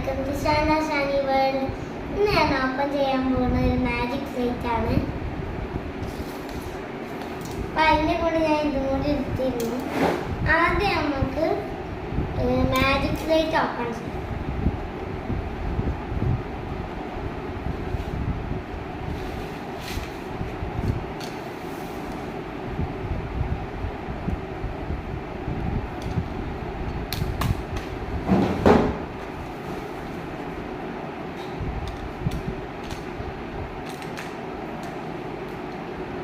Welcome to Shani world. ഇന്ന് ഞാൻ open ചെയ്യാൻ പോകുന്ന ഒരു മാജിക് സ്ലേറ്റ് ആണ്. അപ്പം അതിൻ്റെ കൂടെ ഞാൻ ഇതും കൂടി എടുത്തിരുന്നു. ആദ്യം നമുക്ക് മാജിക് സ്ലേറ്റ് ഓപ്പൺ ചെയ്യാം.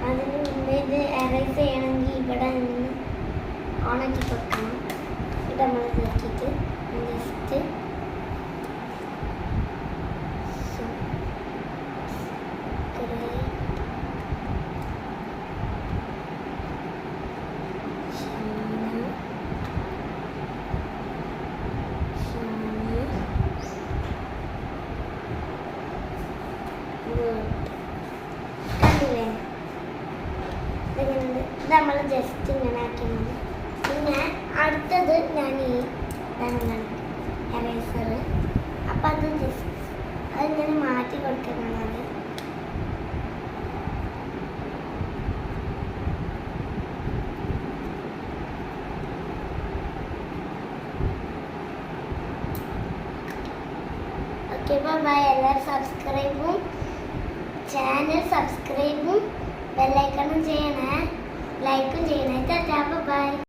അതിന് മുമ്പേ ഇത് എറേസ് ചെയ്യണമെങ്കിൽ ഇവിടെ നിന്ന് ഓണാക്കി കൊടുക്കണം. ഇത് നമ്മൾ നോക്കിയിട്ട് ജസ്റ്റ് ഇത് നമ്മൾ ജസ്റ്റ് ഇങ്ങനെ ആക്കുന്നത്. പിന്നെ അടുത്തത് ഞാൻ ഈ എറേസർ, അപ്പം അത് ജസ്റ്റ് അതിങ്ങനെ മാറ്റി കൊടുക്കുന്നതാണ്. Okay, by. എല്ലാവരും ചാനൽ സബ്സ്ക്രൈബും ബെല്ലൈക്കണും ചെയ്യണേ, ലൈക്കും ചെയ്യണേ. ടാറ്റാ, ബൈ.